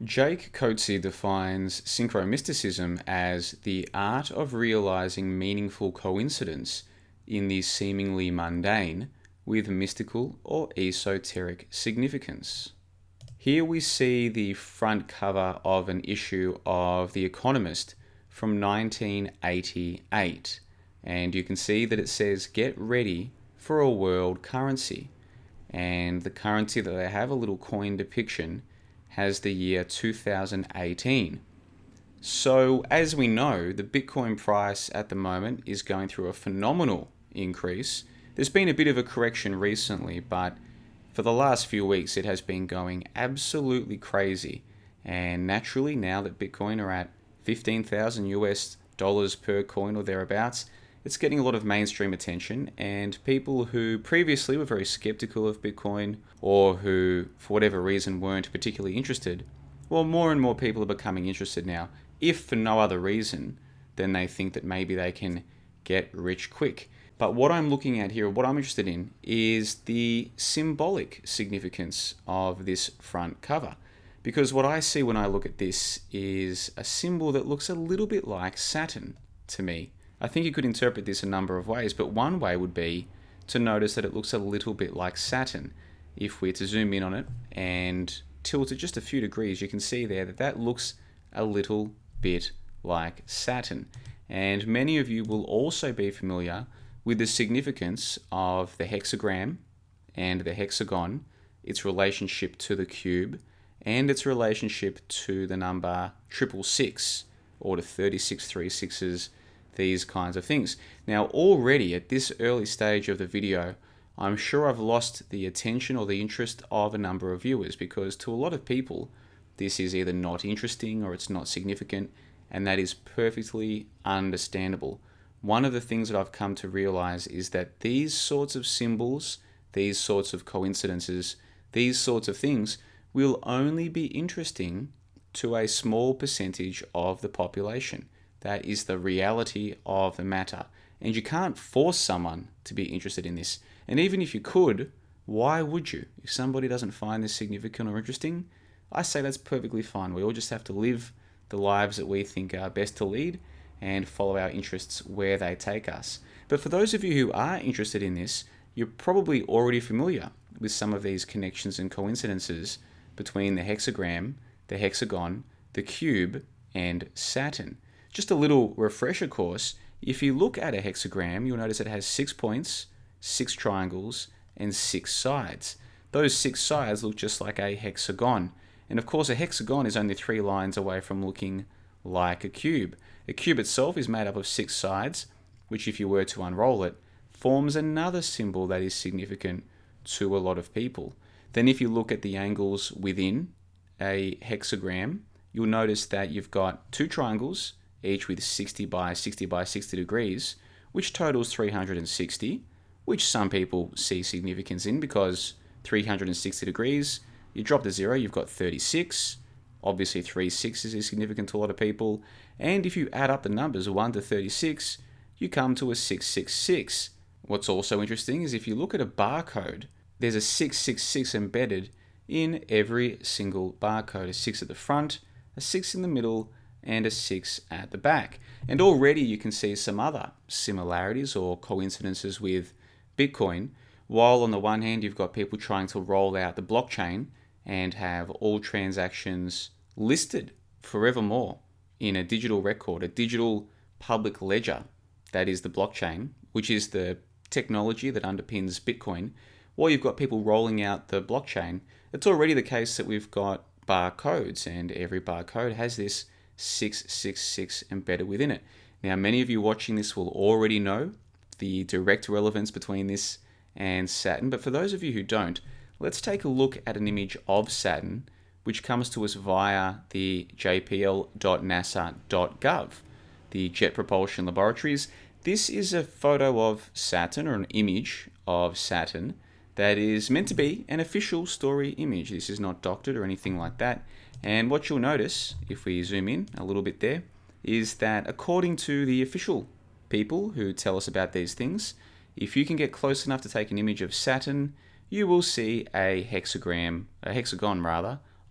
Jake Coetzee defines synchromysticism as the art of realizing meaningful coincidence in the seemingly mundane with mystical or esoteric significance. Here we see the front cover of an issue of The Economist from 1988, and you can see that it says, "Get ready for a world currency." And the currency that they have, a little coin depiction, has the year 2018. So, as we know, the Bitcoin price at the moment is going through a phenomenal increase. There's been a bit of a correction recently, but for the last few weeks it has been going absolutely crazy. And naturally, now that Bitcoin are at 15,000 US dollars per coin or thereabouts, it's getting a lot of mainstream attention, and people who previously were very skeptical of Bitcoin or who, for whatever reason, weren't particularly interested, well, more and more people are becoming interested now, if for no other reason than they think that maybe they can get rich quick. But what I'm looking at here, what I'm interested in, is the symbolic significance of this front cover. Because what I see when I look at this is a symbol that looks a little bit like Saturn to me. I think you could interpret this a number of ways, but one way would be to notice that it looks a little bit like Saturn. If we're to zoom in on it and tilt it just a few degrees, you can see there that that looks a little bit like Saturn. And many of you will also be familiar with the significance of the hexagram and the hexagon, its relationship to the cube, and its relationship to the number 666, or to 36 36s, these kinds of things. Now, already at this early stage of the video, I'm sure I've lost the attention or the interest of a number of viewers, because to a lot of people, this is either not interesting or it's not significant, and that is perfectly understandable. One of the things that I've come to realize is that these sorts of symbols, these sorts of coincidences, these sorts of things will only be interesting to a small percentage of the population. That is the reality of the matter. And you can't force someone to be interested in this. And even if you could, why would you? If somebody doesn't find this significant or interesting, I say that's perfectly fine. We all just have to live the lives that we think are best to lead and follow our interests where they take us. But for those of you who are interested in this, you're probably already familiar with some of these connections and coincidences between the hexagram, the hexagon, the cube, and Saturn. Just a little refresher course, if you look at a hexagram, you'll notice it has 6 points, 6 triangles, and 6 sides. Those 6 sides look just like a hexagon. And of course, a hexagon is only 3 lines away from looking like a cube. A cube itself is made up of 6 sides, which, if you were to unroll it, forms another symbol that is significant to a lot of people. Then if you look at the angles within a hexagram, you'll notice that you've got 2 triangles, each with 60 by 60 by 60 degrees, which totals 360, which some people see significance in, because 360 degrees, you drop the 0, you've got 36. Obviously 3 sixes is significant to a lot of people. And if you add up the numbers 1 to 36, you come to a 666. What's also interesting is if you look at a barcode, there's a 666 embedded in every single barcode. A 6 at the front, a 6 in the middle, and a 6 at the back. And already you can see some other similarities or coincidences with Bitcoin. While on the one hand you've got people trying to roll out the blockchain and have all transactions listed forevermore in a digital record, a digital public ledger, that is the blockchain, which is the technology that underpins Bitcoin. While you've got people rolling out the blockchain, it's already the case that we've got barcodes, and every barcode has this 666 embedded within it. Now, many of you watching this will already know the direct relevance between this and Saturn, but for those of you who don't, let's take a look at an image of Saturn, which comes to us via the jpl.nasa.gov, the Jet Propulsion Laboratories. This is a photo of Saturn, or an image of Saturn, that is meant to be an official story image. This is not doctored or anything like that. And what you'll notice, if we zoom in a little bit there, is that according to the official people who tell us about these things, if you can get close enough to take an image of Saturn, you will see a hexagon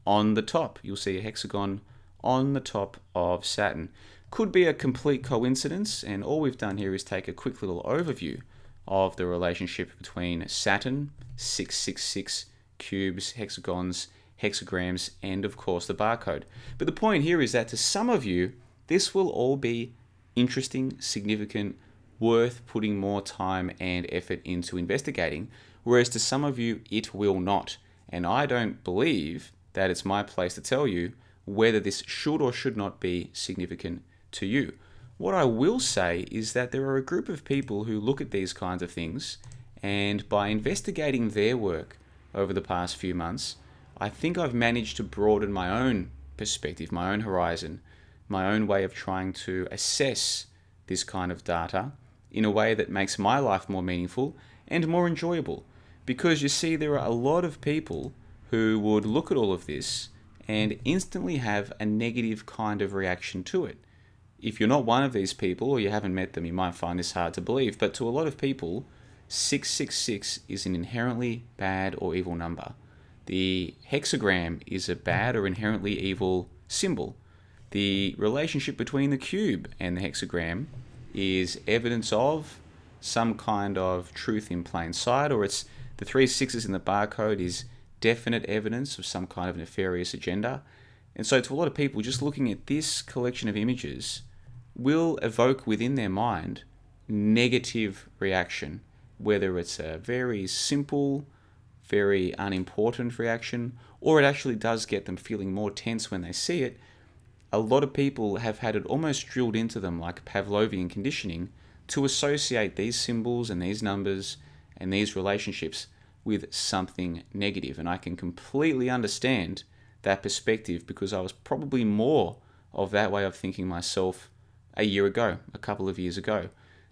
on the top. You'll see a hexagon on the top of Saturn. Could be a complete coincidence, and all we've done here is take a quick little overview of the relationship between Saturn, 666, cubes, hexagons, hexagrams, and of course the barcode. But the point here is that to some of you, this will all be interesting, significant, worth putting more time and effort into investigating, whereas to some of you, it will not. And I don't believe that it's my place to tell you whether this should or should not be significant to you. What I will say is that there are a group of people who look at these kinds of things, and by investigating their work over the past few months, I think I've managed to broaden my own perspective, my own horizon, my own way of trying to assess this kind of data in a way that makes my life more meaningful and more enjoyable. Because you see, there are a lot of people who would look at all of this and instantly have a negative kind of reaction to it. If you're not one of these people or you haven't met them, you might find this hard to believe, but to a lot of people, 666 is an inherently bad or evil number. The hexagram is a bad or inherently evil symbol. The relationship between the cube and the hexagram is evidence of some kind of truth in plain sight, or it's the 3 sixes in the barcode is definite evidence of some kind of nefarious agenda. And so to a lot of people, just looking at this collection of images will evoke within their mind negative reaction, whether it's a very simple, very unimportant reaction, or it actually does get them feeling more tense when they see it. A lot of people have had it almost drilled into them like Pavlovian conditioning to associate these symbols and these numbers and these relationships with something negative. And I can completely understand that perspective because I was probably more of that way of thinking myself a year ago, a couple of years ago.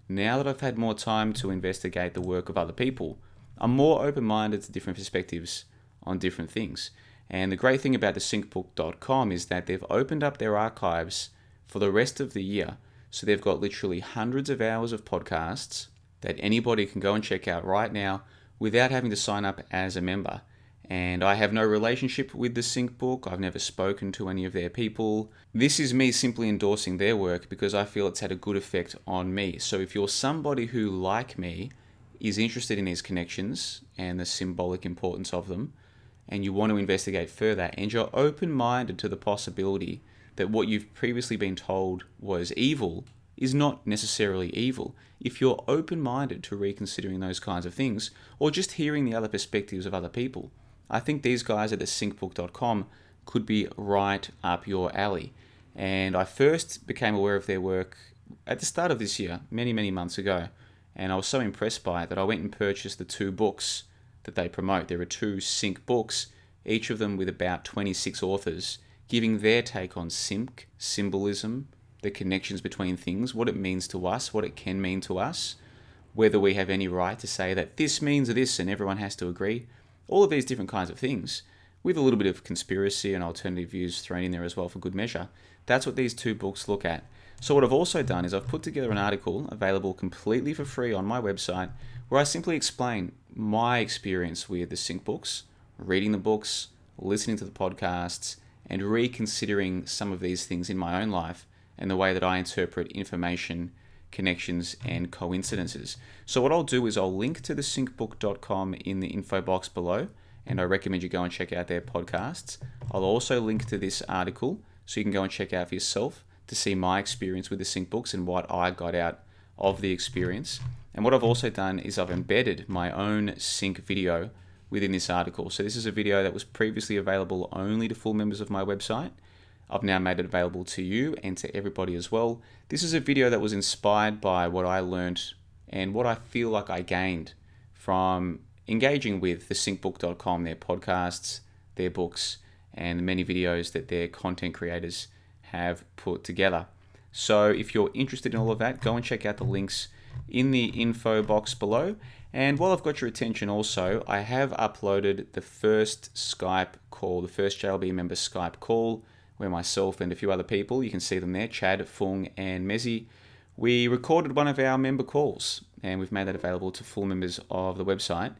Now that I've had more time to investigate the work of other people, I'm more open-minded to different perspectives on different things. And the great thing about thesyncbook.com is that they've opened up their archives for the rest of the year. So they've got literally hundreds of hours of podcasts that anybody can go and check out right now without having to sign up as a member. And I have no relationship with the Sync Book. I've never spoken to any of their people. This is me simply endorsing their work because I feel it's had a good effect on me. So if you're somebody who, like me, is interested in these connections and the symbolic importance of them, and you want to investigate further, and you're open-minded to the possibility that what you've previously been told was evil is not necessarily evil. If you're open-minded to reconsidering those kinds of things, or just hearing the other perspectives of other people, I think these guys at thesyncbook.com could be right up your alley. And I first became aware of their work at the start of this year, many, many months ago, and I was so impressed by it that I went and purchased the 2 books that they promote. There are 2 sync books, each of them with about 26 authors, giving their take on sync, symbolism, the connections between things, what it means to us, what it can mean to us, whether we have any right to say that this means this and everyone has to agree, all of these different kinds of things, with a little bit of conspiracy and alternative views thrown in there as well for good measure. That's what these 2 books look at. So what I've also done is I've put together an article available completely for free on my website where I simply explain my experience with the sync books, reading the books, listening to the podcasts, and reconsidering some of these things in my own life and the way that I interpret information, connections, and coincidences. So what I'll do is I'll link to thesyncbook.com in the info box below, and I recommend you go and check out their podcasts. I'll also link to this article so you can go and check out for yourself to see my experience with the sync books and what I got out of the experience. And what I've also done is I've embedded my own sync video within this article. So this is a video that was previously available only to full members of my website. I've now made it available to you and to everybody as well. This is a video that was inspired by what I learned and what I feel like I gained from engaging with thesyncbook.com, their podcasts, their books, and the many videos that their content creators have put together. So if you're interested in all of that, go and check out the links in the info box below. And while I've got your attention also, I have uploaded the first Skype call, the first JLB member Skype call, where myself and a few other people, you can see them there, Chad, Fung, and Mezzi, we recorded one of our member calls, and we've made that available to full members of the website.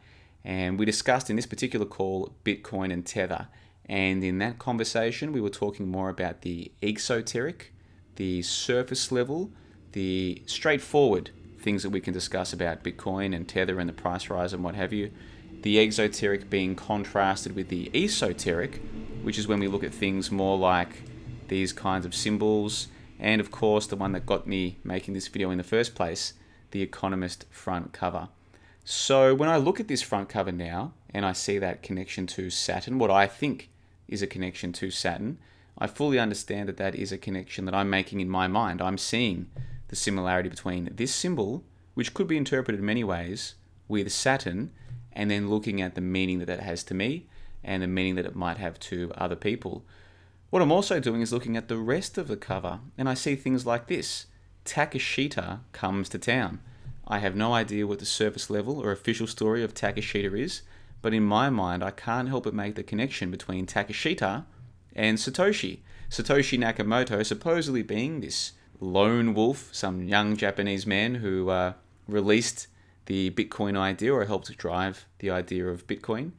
And we discussed in this particular call Bitcoin and Tether. And in that conversation, we were talking more about the exoteric, the surface level, the straightforward things that we can discuss about Bitcoin and Tether and the price rise and what have you. The exoteric being contrasted with the esoteric, which is when we look at things more like these kinds of symbols. And of course, the one that got me making this video in the first place, the Economist front cover. So when I look at this front cover now, and I see that connection to Saturn, what I think is a connection to Saturn, I fully understand that that is a connection that I'm making in my mind. I'm seeing the similarity between this symbol, which could be interpreted in many ways, with Saturn, and then looking at the meaning that that has to me and the meaning that it might have to other people. What I'm also doing is looking at the rest of the cover, and I see things like this. Takashita comes to town. I have no idea what the surface level or official story of Takashita is, but in my mind, I can't help but make the connection between Takashita and Satoshi. Satoshi Nakamoto supposedly being this lone wolf, some young Japanese man who released the Bitcoin idea or helped drive the idea of Bitcoin.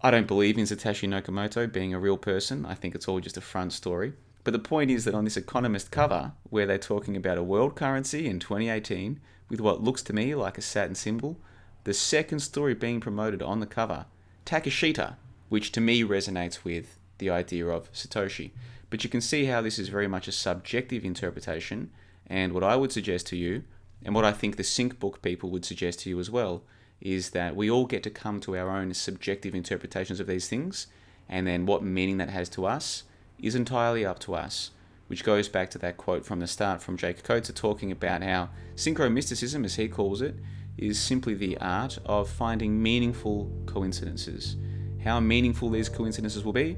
I don't believe in Satoshi Nakamoto being a real person. I think it's all just a front story. But the point is that on this Economist cover, where they're talking about a world currency in 2018 with what looks to me like a Saturn symbol, the second story being promoted on the cover, Takashita, which to me resonates with the idea of Satoshi. But you can see how this is very much a subjective interpretation, and what I would suggest to you, and what I think the Sync Book people would suggest to you as well, is that we all get to come to our own subjective interpretations of these things, and then what meaning that has to us is entirely up to us, which goes back to that quote from the start from Jake Coates talking about how synchromysticism, as he calls it, is simply the art of finding meaningful coincidences. How meaningful these coincidences will be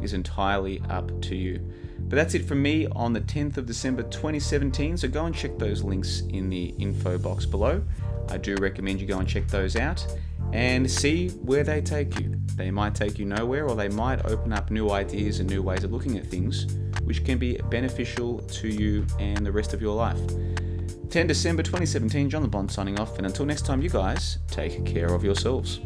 is entirely up to you. But that's it from me on the 10th of December 2017, so go and check those links in the info box below. I do recommend you go and check those out and see where they take you. They might take you nowhere, or they might open up new ideas and new ways of looking at things, which can be beneficial to you and the rest of your life. 10 December 2017, John the Bond signing off, and until next time, you guys, take care of yourselves.